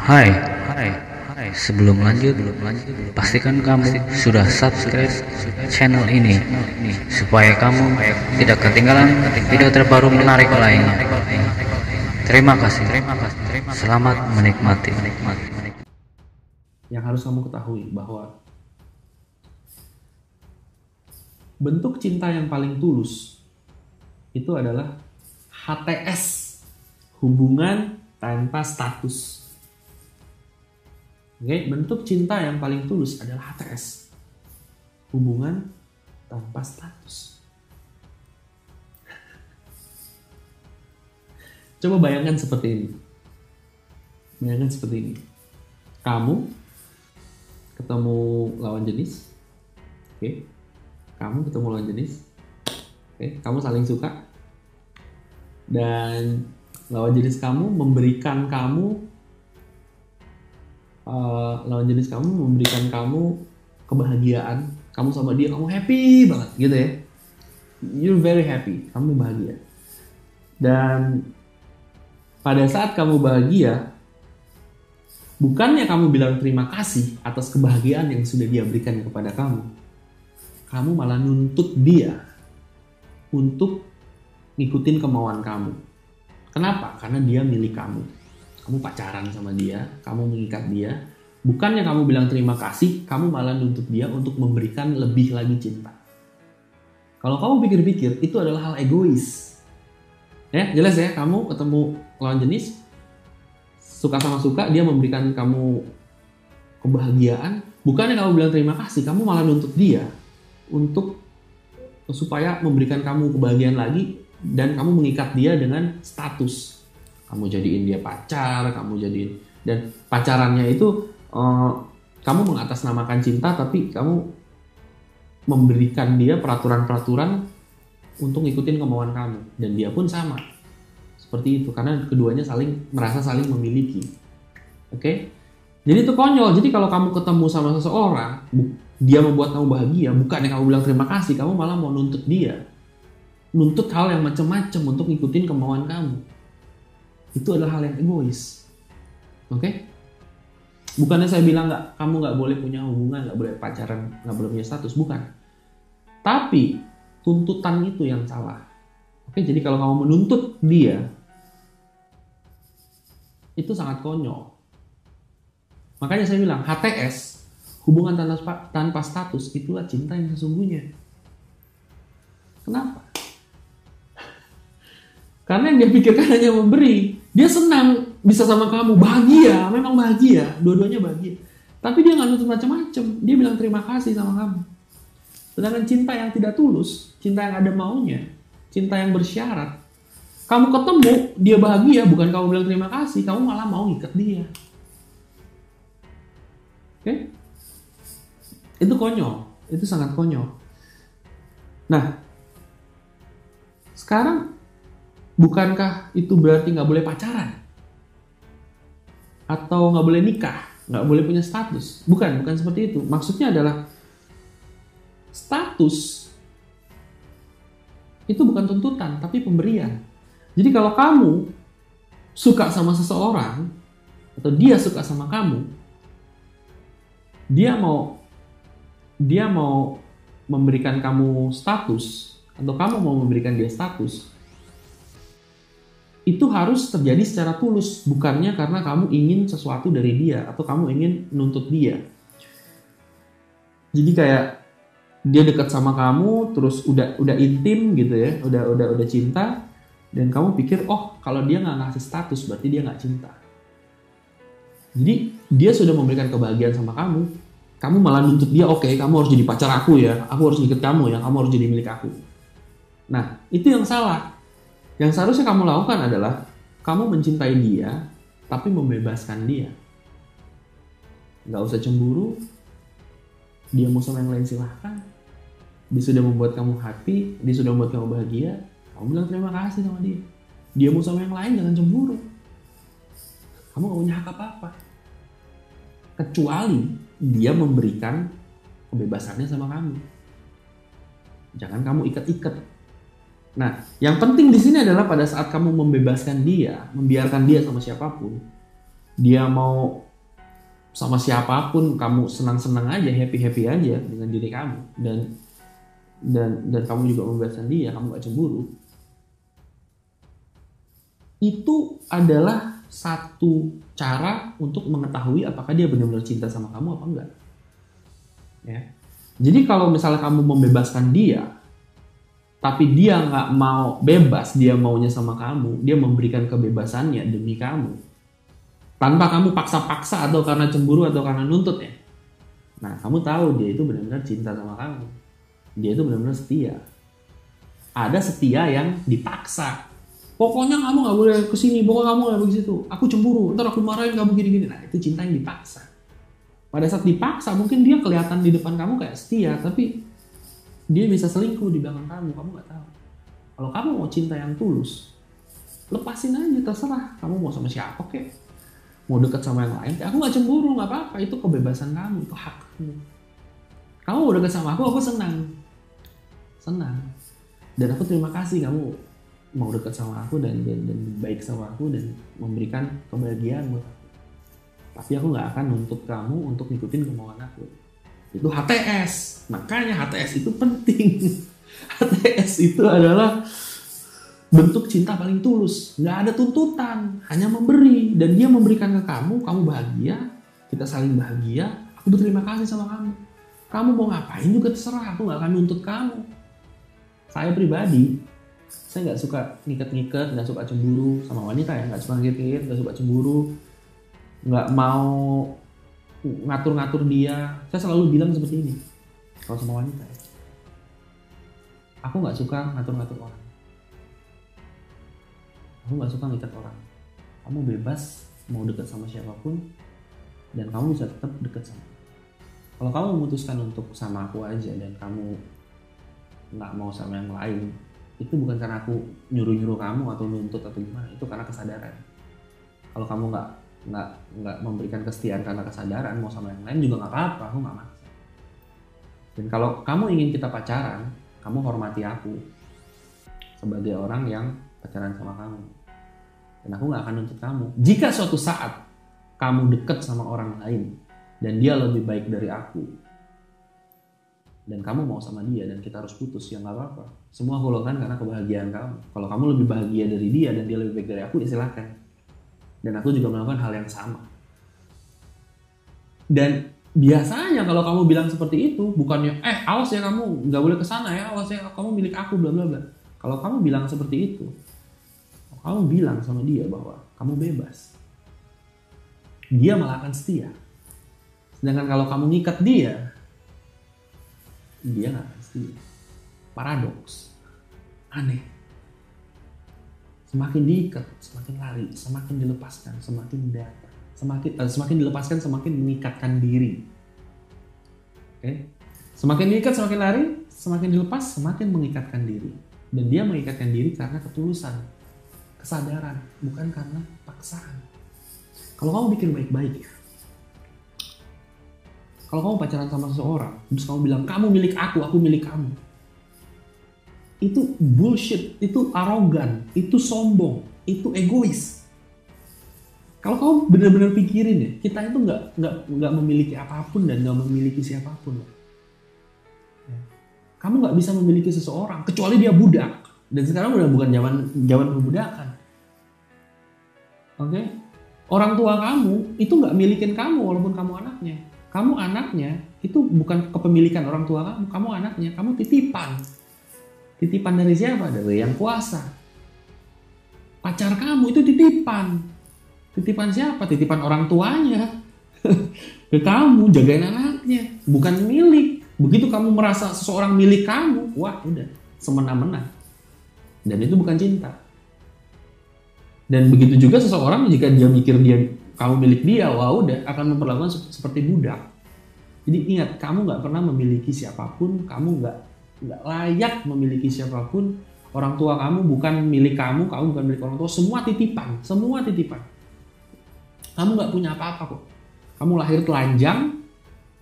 Hai, sebelum lanjut, pastikan kamu sudah subscribe channel ini supaya kamu tidak ketinggalan video terbaru menarik lainnya. Terima kasih. Selamat menikmati. Yang harus kamu ketahui bahwa bentuk cinta yang paling tulus itu adalah HTS, hubungan tanpa status. Oke, bentuk cinta yang paling tulus adalah HTS, hubungan tanpa status. Coba bayangkan seperti ini. Kamu ketemu lawan jenis. Oke. Kamu ketemu lawan jenis. Oke, kamu saling suka. Dan lawan jenis kamu memberikan kamu kebahagiaan. Kamu sama dia, kamu happy banget gitu ya. You're very happy, kamu bahagia. Dan pada saat kamu bahagia, bukannya kamu bilang terima kasih atas kebahagiaan yang sudah dia berikan kepada kamu. Kamu malah nuntut dia untuk ngikutin kemauan kamu. Kenapa? Karena dia milik kamu. Kamu pacaran sama dia, kamu mengikat dia. Bukannya kamu bilang terima kasih, kamu malah nuntut dia untuk memberikan lebih lagi cinta. Kalau kamu pikir-pikir, itu adalah hal egois. Ya, jelas ya, kamu ketemu lawan jenis, suka sama suka, dia memberikan kamu kebahagiaan. Bukannya kamu bilang terima kasih, kamu malah nuntut dia untuk supaya memberikan kamu kebahagiaan lagi, dan kamu mengikat dia dengan status. Kamu jadiin dia pacar, dan pacarannya itu kamu mengatasnamakan cinta, tapi kamu memberikan dia peraturan-peraturan untuk ngikutin kemauan kamu, dan dia pun sama seperti itu, karena keduanya merasa saling memiliki. Oke? Jadi itu konyol. Jadi kalau kamu ketemu sama seseorang, dia membuat kamu bahagia, bukannya kamu bilang terima kasih, kamu malah mau nuntut dia, nuntut hal yang macam-macam untuk ngikutin kemauan kamu. Itu adalah hal yang egois. Oke? Bukannya saya bilang kamu nggak boleh punya hubungan, nggak boleh pacaran, nggak boleh punya status, bukan. Tapi tuntutan itu yang salah. Oke, jadi kalau kamu menuntut dia, itu sangat konyol. Makanya saya bilang HTS, hubungan tanpa status, itulah cinta yang sesungguhnya. Kenapa? Karena yang dia pikirkan hanya memberi. Dia senang bisa sama kamu, bahagia, memang bahagia, dua-duanya bahagia. Tapi dia nggak nuntut macam-macam. Dia bilang terima kasih sama kamu. Sedangkan cinta yang tidak tulus, cinta yang ada maunya, cinta yang bersyarat, kamu ketemu, dia bahagia, bukan kamu bilang terima kasih, kamu malah mau ngikat dia. Oke? Itu konyol, itu sangat konyol. Nah, sekarang bukankah itu berarti nggak boleh pacaran? Atau nggak boleh nikah? Nggak boleh punya status? Bukan seperti itu. Maksudnya adalah status itu bukan tuntutan, tapi pemberian. Jadi kalau kamu suka sama seseorang, atau dia suka sama kamu, dia mau memberikan kamu status, atau kamu mau memberikan dia status, itu harus terjadi secara tulus, bukannya karena kamu ingin sesuatu dari dia atau kamu ingin nuntut dia. Jadi kayak dia dekat sama kamu, terus udah intim gitu ya, udah cinta, dan kamu pikir, oh kalau dia nggak ngasih status berarti dia nggak cinta. Jadi dia sudah memberikan kebahagiaan sama kamu malah nuntut dia, oke, kamu harus jadi pacar aku ya, aku harus ikut kamu ya, kamu harus jadi milik aku. Nah, itu yang salah. Yang seharusnya kamu lakukan adalah kamu mencintai dia, tapi membebaskan dia. Nggak usah cemburu. Dia mau sama yang lain silahkan. Dia sudah membuat kamu happy, dia sudah membuat kamu bahagia. Kamu bilang terima kasih sama dia. Dia mau sama yang lain, jangan cemburu. Kamu nggak punya hak apa-apa. Kecuali dia memberikan kebebasannya sama kamu. Jangan kamu ikat-ikat. Nah, yang penting di sini adalah pada saat kamu membebaskan dia, membiarkan dia sama siapapun, dia mau sama siapapun, kamu senang-senang aja, happy aja dengan diri kamu, dan kamu juga membebaskan dia, kamu gak cemburu, itu adalah satu cara untuk mengetahui apakah dia benar-benar cinta sama kamu apa enggak. Ya. Jadi kalau misalnya kamu membebaskan dia, tapi dia nggak mau bebas, dia maunya sama kamu, dia memberikan kebebasannya demi kamu, tanpa kamu paksa-paksa atau karena cemburu atau karena nuntut ya. Nah, kamu tahu dia itu benar-benar cinta sama kamu. Dia itu benar-benar setia. Ada setia yang dipaksa. Pokoknya kamu nggak boleh kesini, pokoknya kamu nggak boleh ke situ. Aku cemburu, ntar aku marahin kamu gini-gini. Nah, itu cinta yang dipaksa. Pada saat dipaksa, mungkin dia kelihatan di depan kamu kayak setia, tapi dia bisa selingkuh di belakang kamu nggak tahu. Kalau kamu mau cinta yang tulus, lepasin aja, terserah. Kamu mau sama siapa kek, mau deket sama yang lain, aku nggak cemburu, nggak apa-apa. Itu kebebasan kamu, itu hak kamu. Kamu mau deket sama aku senang. Dan aku terima kasih kamu mau deket sama aku dan baik sama aku dan memberikan kebahagiaan buat aku. Tapi aku nggak akan nuntut kamu untuk ngikutin kemauan aku. Itu HTS. Makanya HTS itu penting. HTS itu adalah bentuk cinta paling tulus. Nggak ada tuntutan, hanya memberi. Dan dia memberikan ke kamu bahagia, kita saling bahagia, aku berterima kasih sama kamu. Kamu mau ngapain juga terserah, aku nggak akan nuntut kamu. Saya pribadi, saya nggak suka ngikat-ngikat, nggak suka cemburu sama wanita ya, nggak suka ngikat-ngikat, nggak suka cemburu, nggak mau ngatur-ngatur dia. Saya selalu bilang seperti ini kalau sama wanita ya. Aku nggak suka ngatur-ngatur orang. Aku nggak suka ngikat orang. Kamu bebas mau dekat sama siapapun dan kamu bisa tetap dekat sama aku. Kalau kamu memutuskan untuk sama aku aja dan kamu nggak mau sama yang lain, itu bukan karena aku nyuruh-nyuruh kamu atau nuntut atau gimana. Itu karena kesadaran. Kalau kamu nggak memberikan kesetiaan karena kesadaran, mau sama yang lain juga nggak apa-apa, aku nggak maksa. Dan kalau kamu ingin kita pacaran, kamu hormati aku sebagai orang yang pacaran sama kamu. Dan aku nggak akan nuntut kamu. Jika suatu saat kamu deket sama orang lain dan dia lebih baik dari aku, dan kamu mau sama dia dan kita harus putus, ya nggak apa-apa. Semua aku lakukan karena kebahagiaan kamu. Kalau kamu lebih bahagia dari dia dan dia lebih baik dari aku, ya silakan. Dan aku juga melakukan hal yang sama. Dan biasanya kalau kamu bilang seperti itu, bukannya awas ya kamu nggak boleh kesana ya, awas ya kamu milik aku, bla bla bla. Kalau kamu bilang seperti itu, kamu bilang sama dia bahwa kamu bebas, dia malah akan setia. Sedangkan kalau kamu ngikat dia nggak akan setia. Paradoks, aneh. Semakin diikat, semakin lari, semakin dilepaskan, semakin dapat. Semakin dilepaskan, semakin mengikatkan diri. Oke? Semakin diikat, semakin lari, semakin dilepas, semakin mengikatkan diri. Dan dia mengikatkan diri karena ketulusan, kesadaran, bukan karena paksaan. Kalau kamu pikir baik-baik ya, kalau kamu pacaran sama seseorang, terus kamu bilang, kamu milik aku milik kamu. Itu bullshit, itu arogan, itu sombong, itu egois. Kalau kamu benar-benar pikirin ya, kita itu nggak memiliki apapun dan nggak memiliki siapapun. Kamu nggak bisa memiliki seseorang kecuali dia budak. Dan sekarang udah bukan zaman perbudakan. Oke? Orang tua kamu itu nggak milikin kamu walaupun kamu anaknya. Kamu anaknya itu bukan kepemilikan orang tua kamu. Kamu anaknya, kamu titipan. Titipan dari siapa? Dari yang kuasa. Pacar kamu itu titipan. Titipan siapa? Titipan orang tuanya. Ke kamu, jagain anaknya. Bukan milik. Begitu kamu merasa seseorang milik kamu, wah udah, semena-mena. Dan itu bukan cinta. Dan begitu juga seseorang jika dia mikir kamu milik dia, wah udah, akan memperlakukan seperti budak. Jadi ingat, kamu gak pernah memiliki siapapun, kamu gak layak memiliki siapapun. Orang tua kamu bukan milik kamu bukan milik orang tua. Semua titipan. Kamu gak punya apa-apa kok. Kamu lahir telanjang,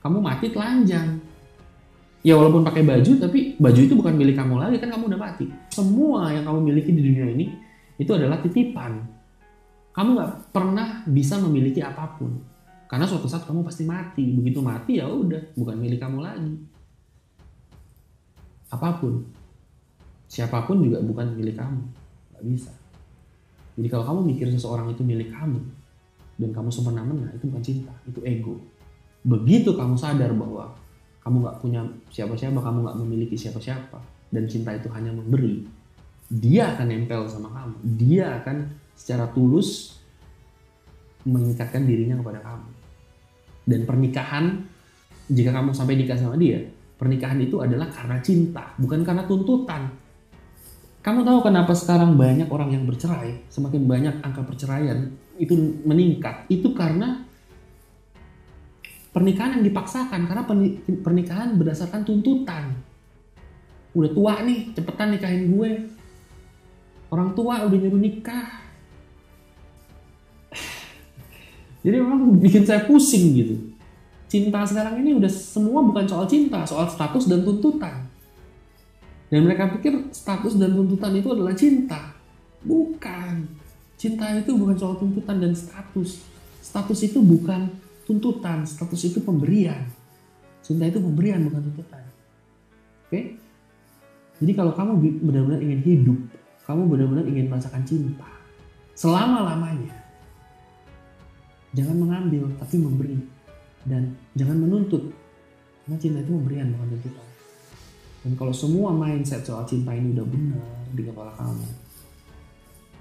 kamu mati telanjang. Ya walaupun pakai baju, tapi baju itu bukan milik kamu lagi, kan kamu udah mati. Semua yang kamu miliki di dunia ini itu adalah titipan. Kamu nggak pernah bisa memiliki apapun. Karena suatu saat kamu pasti mati. Begitu mati ya udah, bukan milik kamu lagi. Apapun, siapapun juga bukan milik kamu. Nggak bisa. Jadi kalau kamu mikir seseorang itu milik kamu, dan kamu semena-mena, itu bukan cinta, itu ego. Begitu kamu sadar bahwa kamu nggak punya siapa-siapa, kamu nggak memiliki siapa-siapa, dan cinta itu hanya memberi, dia akan nempel sama kamu. Dia akan secara tulus mengikatkan dirinya kepada kamu. Dan pernikahan, jika kamu sampai nikah sama dia, pernikahan itu adalah karena cinta, bukan karena tuntutan. Kamu tahu kenapa sekarang banyak orang yang bercerai, semakin banyak angka perceraian itu meningkat? Itu karena pernikahan yang dipaksakan, karena pernikahan berdasarkan tuntutan. Udah tua nih, cepetan nikahin gue. Orang tua udah nyuruh nikah. Jadi memang bikin saya pusing gitu. Cinta sekarang ini udah semua bukan soal cinta, soal status dan tuntutan. Dan mereka pikir status dan tuntutan itu adalah cinta. Bukan. Cinta itu bukan soal tuntutan dan status. Status itu bukan tuntutan, status itu pemberian. Cinta itu pemberian, bukan tuntutan. Oke? Jadi kalau kamu benar-benar ingin hidup, kamu benar-benar ingin merasakan cinta selama-lamanya, jangan mengambil, tapi memberi. Dan jangan menuntut. Karena cinta itu pemberian, bukan tuntutan. Dan kalau semua mindset soal cinta ini udah benar di kepala kamu,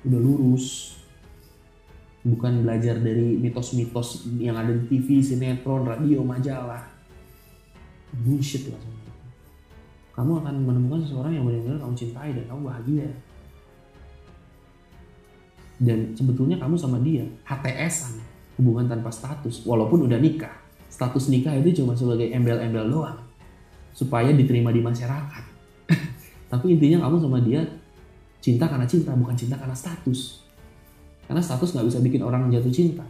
udah lurus, bukan belajar dari mitos-mitos yang ada di TV, sinetron, radio, majalah, bullshit lah semuanya. Kamu akan menemukan seseorang yang benar-benar kamu cintai dan kamu bahagia. Dan sebetulnya kamu sama dia HTS-an, hubungan tanpa status, walaupun udah nikah. Status nikah itu cuma sebagai embel-embel doang, supaya diterima di masyarakat. Tapi intinya kamu sama dia cinta karena cinta, bukan cinta karena status. Karena status gak bisa bikin orang jatuh cinta.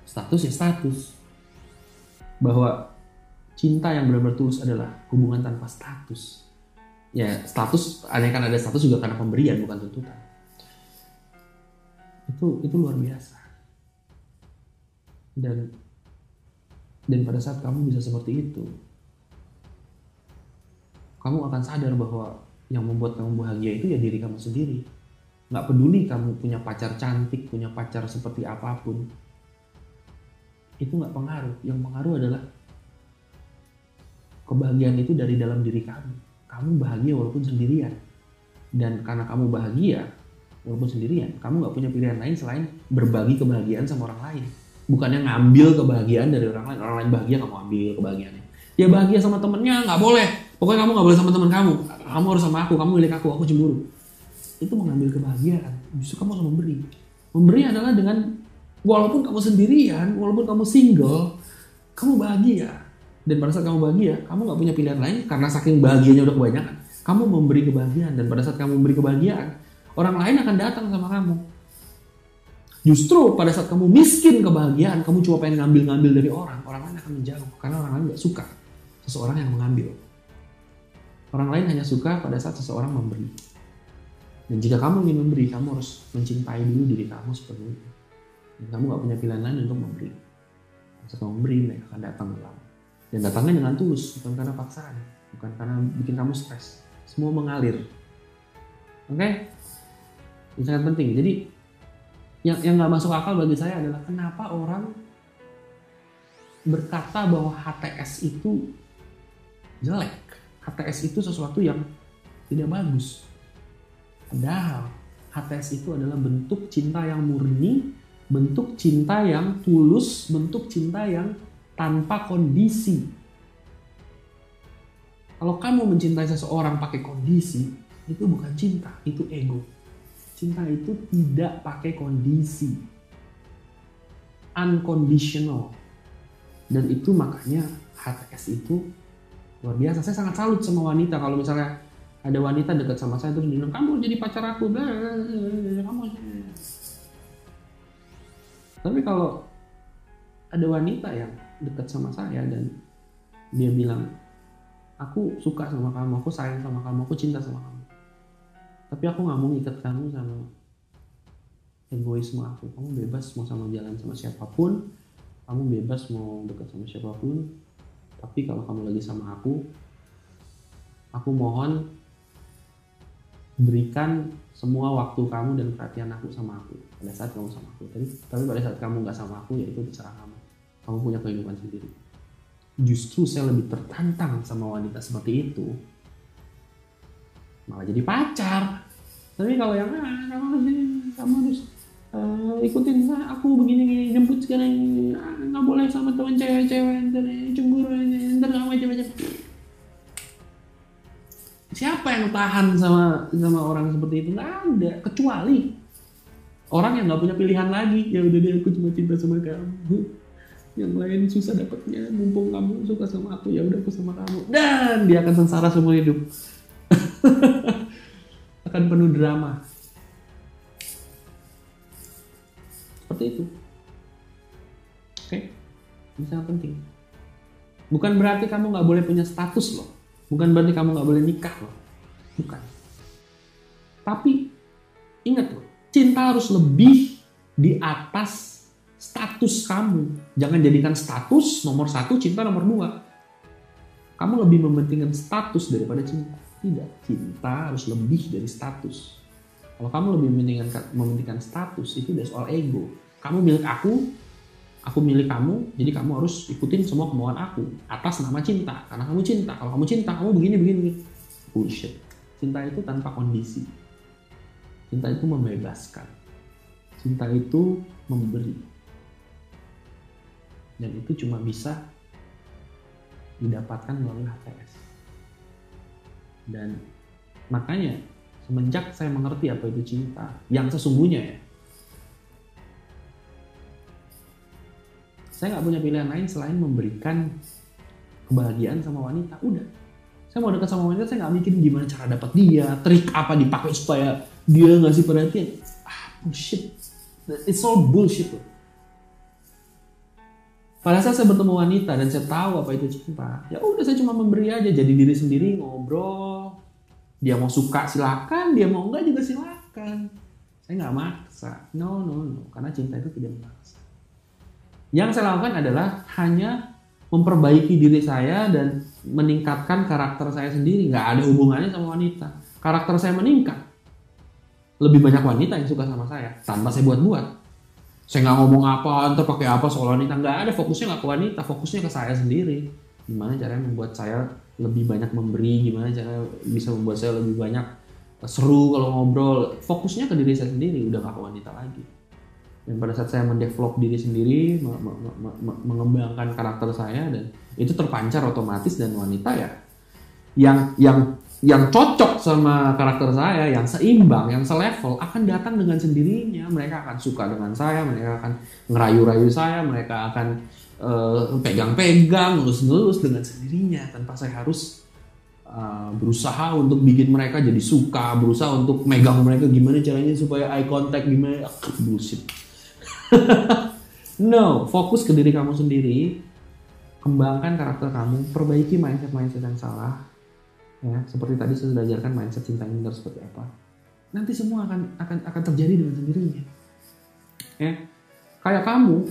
Status ya status. Bahwa cinta yang benar-benar tulus adalah hubungan tanpa status. Ya status, kan ada status juga karena pemberian, bukan tuntutan. Itu luar biasa. Dan pada saat kamu bisa seperti itu, kamu akan sadar bahwa yang membuat kamu bahagia itu ya diri kamu sendiri. Gak peduli kamu punya pacar cantik, punya pacar seperti apapun, itu gak pengaruh. Yang pengaruh adalah kebahagiaan itu dari dalam diri kamu. Kamu bahagia walaupun sendirian. Dan karena kamu bahagia walaupun sendirian, kamu gak punya pilihan lain selain berbagi kebahagiaan sama orang lain. Bukannya ngambil kebahagiaan dari orang lain. Orang lain bahagia, kamu ambil kebahagiaannya. Dia bahagia sama temennya, gak boleh. Pokoknya kamu gak boleh sama teman kamu. Kamu harus sama aku, kamu milik aku cemburu. Itu mengambil kebahagiaan. Justru kamu harus memberi. Memberi adalah dengan, walaupun kamu sendirian, walaupun kamu single, kamu bahagia. Dan pada saat kamu bahagia, kamu gak punya pilihan lain. Karena saking bahagianya udah kebanyakan, kamu memberi kebahagiaan. Dan pada saat kamu memberi kebahagiaan, orang lain akan datang sama kamu. Justru pada saat kamu miskin kebahagiaan, kamu cuma pengen ngambil-ngambil dari orang lain akan menjauh. Karena orang lain gak suka seseorang yang mengambil. Orang lain hanya suka pada saat seseorang memberi. Dan jika kamu ingin memberi, kamu harus mencintai dulu diri kamu sepenuhnya. Dan kamu gak punya pilihan lain untuk memberi. Saat kamu memberi, mereka akan datang ke kamu. Dan datangnya dengan tulus, bukan karena paksaan. Bukan karena bikin kamu stres. Semua mengalir. Oke? Ini sangat penting. Jadi, yang gak masuk akal bagi saya adalah kenapa orang berkata bahwa HTS itu jelek. HTS itu sesuatu yang tidak bagus. Padahal HTS itu adalah bentuk cinta yang murni, bentuk cinta yang tulus, bentuk cinta yang tanpa kondisi. Kalau kamu mencintai seseorang pakai kondisi, itu bukan cinta, itu ego. Cinta itu tidak pakai kondisi. Unconditional. Dan itu makanya HTS itu luar biasa. Saya sangat salut sama wanita kalau misalnya ada wanita dekat sama saya terus bilang, kamu jadi pacar aku, kamu. Tapi kalau ada wanita yang dekat sama saya dan dia bilang, aku suka sama kamu, aku sayang sama kamu, aku cinta sama kamu, tapi aku nggak mau ikat kamu sama egoisme aku. Kamu bebas mau sama jalan sama siapapun, kamu bebas mau dekat sama siapapun, tapi kalau kamu lagi sama aku mohon berikan semua waktu kamu dan perhatian aku sama aku pada saat kamu sama aku. Tapi pada saat kamu nggak sama aku, ya itu terserah kamu. Kamu punya kehidupan sendiri. Justru saya lebih tertantang sama wanita seperti itu, malah jadi pacar. Tapi kalau yang kamu harus ikutin aku begini jemput sekarang, nggak boleh sama teman cewek-cewek, ntar cemburu, ntar nggak macam-macam. Siapa yang tahan sama orang seperti itu? Nggak ada, kecuali orang yang nggak punya pilihan lagi. Ya udah deh, aku cuma cinta sama kamu, yang lain susah dapatnya, mumpung kamu suka sama aku, ya udah aku sama kamu, dan dia akan sengsara seumur hidup. Akan penuh drama seperti itu. Oke, ini sangat penting. Bukan berarti kamu nggak boleh punya status loh, bukan berarti kamu nggak boleh nikah loh, bukan. Tapi ingat loh, cinta harus lebih di atas status kamu. Jangan jadikan status nomor 1, cinta nomor 2. Kamu lebih mementingkan status daripada cinta. Tidak, cinta harus lebih dari status. Kalau kamu lebih mementingkan status, itu udah soal ego. Kamu milik aku milik kamu, jadi kamu harus ikutin semua kemauan aku atas nama cinta. Karena kamu cinta. Kalau kamu cinta, kamu begini. Bullshit. Cinta itu tanpa kondisi. Cinta itu membebaskan. Cinta itu memberi. Dan itu cuma bisa didapatkan melalui HTS. Dan makanya semenjak saya mengerti apa itu cinta yang sesungguhnya, ya, saya nggak punya pilihan lain selain memberikan kebahagiaan sama wanita. Udah, saya mau dekat sama wanita, saya nggak mikirin gimana cara dapat dia, trik apa dipakai supaya dia ngasih perhatian. Bullshit, it's all bullshit loh. Pada saat saya bertemu wanita dan saya tahu apa itu cinta, ya udah saya cuma memberi aja, jadi diri sendiri, ngobrol. Dia mau suka silakan, dia mau enggak juga silakan. Saya nggak maksa, no, karena cinta itu tidak memaksa. Yang saya lakukan adalah hanya memperbaiki diri saya dan meningkatkan karakter saya sendiri. Nggak ada hubungannya sama wanita. Karakter saya meningkat, lebih banyak wanita yang suka sama saya tanpa saya buat-buat. Saya nggak ngomong apa, ntar pakai apa soal wanita, nggak ada. Fokusnya nggak ke wanita, fokusnya ke saya sendiri. Gimana caranya membuat saya lebih banyak memberi, gimana caranya bisa membuat saya lebih banyak seru kalau ngobrol. Fokusnya ke diri saya sendiri, udah nggak ke wanita lagi. Dan pada saat saya mendevelop diri sendiri, mengembangkan karakter saya, dan itu terpancar otomatis, dan wanita ya yang cocok sama karakter saya, yang seimbang, yang selevel akan datang dengan sendirinya. Mereka akan suka dengan saya, mereka akan ngerayu-rayu saya, mereka akan pegang-pegang, ngelus-ngelus dengan sendirinya tanpa saya harus berusaha untuk bikin mereka jadi suka, berusaha untuk megang mereka gimana caranya supaya eye contact, gimana. Bullshit. No, fokus ke diri kamu sendiri, kembangkan karakter kamu, perbaiki mindset yang salah. Ya, seperti tadi saya sudah ajarkan mindset cinta ini harus seperti apa. Nanti semua akan terjadi dengan sendirinya. Ya, kayak kamu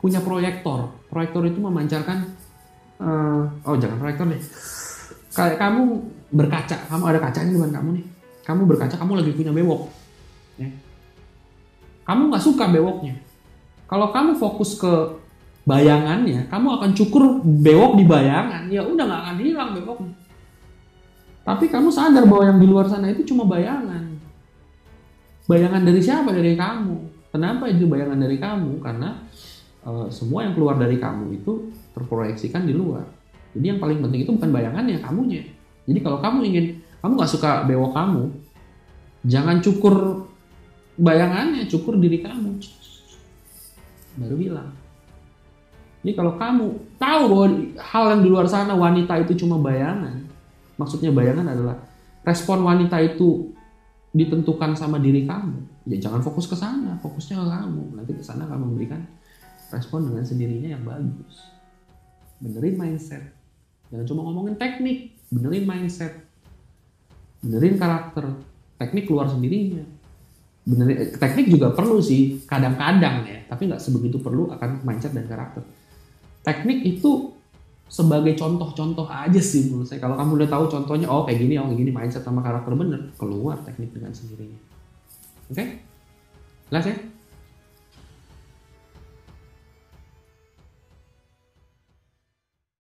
punya proyektor itu memancarkan jangan proyektor deh. Kayak kamu berkaca, kamu ada kacanya di depan kamu nih. Kamu berkaca, kamu lagi punya bewok. Ya. Kamu nggak suka bewoknya. Kalau kamu fokus ke bayangannya, kamu akan cukur bewok di bayangan. Ya udah, nggak akan hilang bewoknya. Tapi kamu sadar bahwa yang di luar sana itu cuma bayangan. Bayangan dari siapa? Dari kamu. Kenapa itu bayangan dari kamu? Karena semua yang keluar dari kamu itu terproyeksikan di luar. Jadi yang paling penting itu bukan bayangannya, kamunya. Jadi kalau kamu nggak suka bewok kamu, jangan cukur bayangannya, cukur diri kamu. Baru bilang. Jadi kalau kamu tahu bahwa hal yang di luar sana, wanita itu cuma bayangan. Maksudnya bayangan adalah respon wanita itu ditentukan sama diri kamu. Ya jangan fokus ke sana, fokusnya ke kamu. Nanti ke sana kamu memberikan respon dengan sendirinya yang bagus. Benerin mindset. Jangan cuma ngomongin teknik, benerin mindset. Benerin karakter. Teknik keluar sendirinya. Bener, teknik juga perlu sih kadang-kadang ya, tapi nggak sebegitu perlu akan mindset dan karakter. Teknik itu sebagai contoh-contoh aja sih menurut saya. Kalau kamu udah tahu contohnya, oh kayak gini mindset sama karakter bener, keluar teknik dengan sendirinya. Oke? Jelas ya?